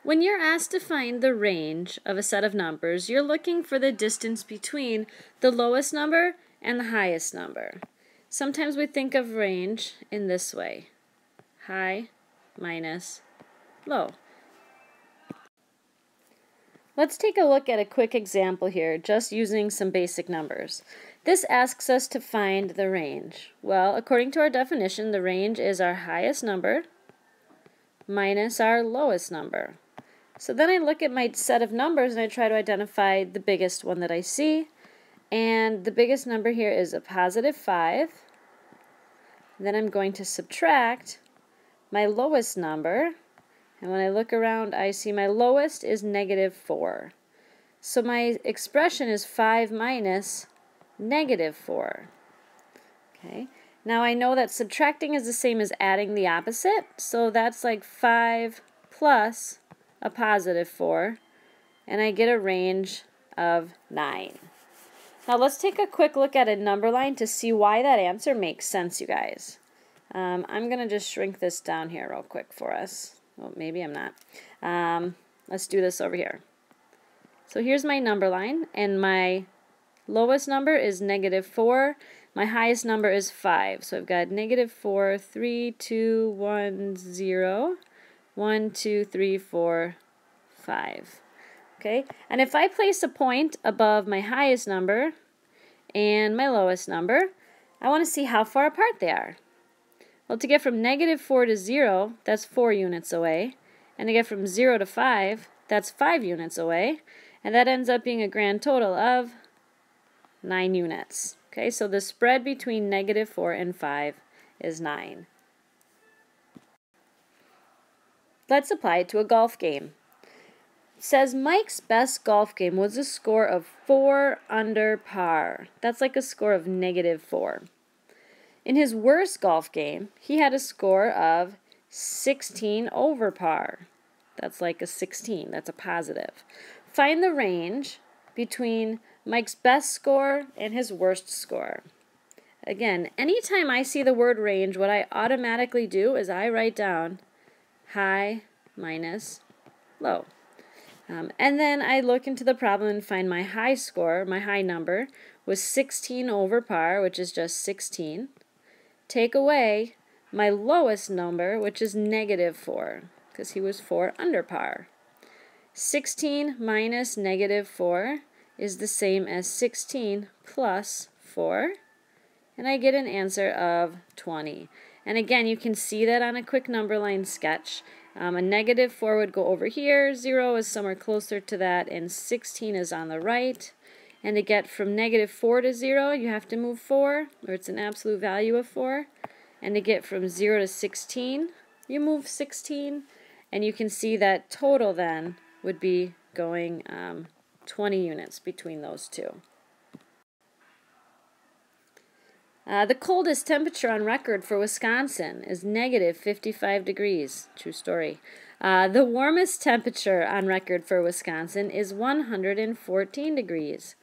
When you're asked to find the range of a set of numbers, you're looking for the distance between the lowest number and the highest number. Sometimes we think of range in this way: high minus low. Let's take a look at a quick example here, just using some basic numbers. This asks us to find the range. Well, according to our definition, the range is our highest number minus our lowest number. So then I look at my set of numbers and I try to identify the biggest one that I see. And the biggest number here is a positive 5. Then I'm going to subtract my lowest number. And when I look around, I see my lowest is negative 4. So my expression is 5 minus negative 4. Okay. Now I know that subtracting is the same as adding the opposite. So that's like 5 plus a positive 4. And I get a range of 9. Now let's take a quick look at a number line to see why that answer makes sense, you guys. I'm going to just shrink this down here real quick for us. Well, maybe I'm not. Let's do this over here. So here's my number line, and my lowest number is negative 4. My highest number is 5. So I've got negative 4, 3, 2, 1, 0, 1, 2, 3, 4, 5. Okay, and if I place a point above my highest number and my lowest number, I want to see how far apart they are. Well, to get from negative 4 to 0, that's 4 units away. And to get from 0 to 5, that's 5 units away. And that ends up being a grand total of 9 units. Okay, so the spread between negative 4 and 5 is 9. Let's apply it to a golf game. It says Mike's best golf game was a score of 4 under par. That's like a score of negative 4. In his worst golf game, he had a score of 16 over par. That's like a 16. That's a positive. Find the range between Mike's best score and his worst score. Again, anytime I see the word range, what I automatically do is I write down high minus low. And then I look into the problem and find my high score, my high number, was 16 over par, which is just 16. Take away my lowest number, which is negative 4, because he was 4 under par. 16 minus negative 4 is the same as 16 plus 4, and I get an answer of 20. And again, you can see that on a quick number line sketch. A negative 4 would go over here, 0 is somewhere closer to that, and 16 is on the right. And to get from negative 4 to 0, you have to move 4, or it's an absolute value of 4. And to get from 0 to 16, you move 16. And you can see that total then would be going 20 units between those two. The coldest temperature on record for Wisconsin is negative 55 degrees. True story. The warmest temperature on record for Wisconsin is 114 degrees.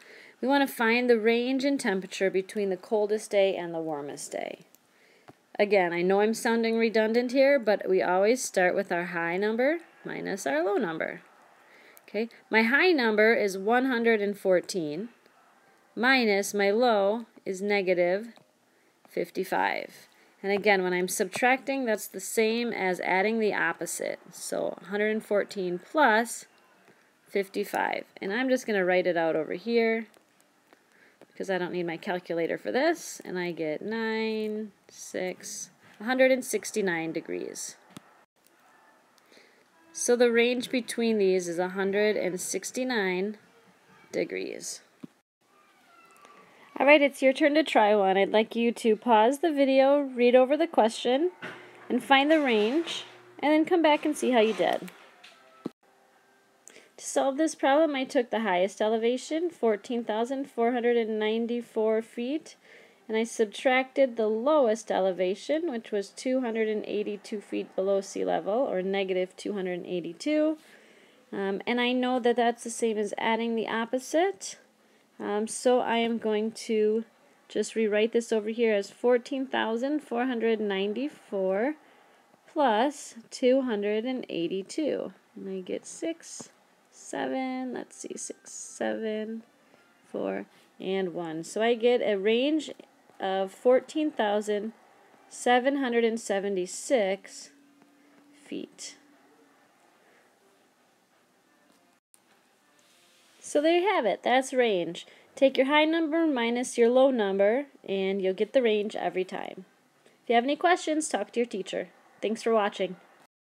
We want to find the range in temperature between the coldest day and the warmest day. Again, I know I'm sounding redundant here, but we always start with our high number minus our low number. Okay, my high number is 114 minus my low is negative 55. And again, when I'm subtracting, that's the same as adding the opposite. So 114 plus 55. And I'm just going to write it out over here because I don't need my calculator for this. And I get 169 degrees. So the range between these is 169 degrees. Alright, it's your turn to try one. I'd like you to pause the video, read over the question, and find the range, and then come back and see how you did. To solve this problem, I took the highest elevation, 14,494 feet, and I subtracted the lowest elevation, which was 282 feet below sea level, or negative 282. And I know that that's the same as adding the opposite. So I am going to just rewrite this over here as 14,494 plus 282. And I get 6, 7, let's see, 6, 7, 4, and 1. So I get a range of 14,776 feet. So there you have it. That's range. Take your high number minus your low number, and you'll get the range every time. If you have any questions, talk to your teacher. Thanks for watching.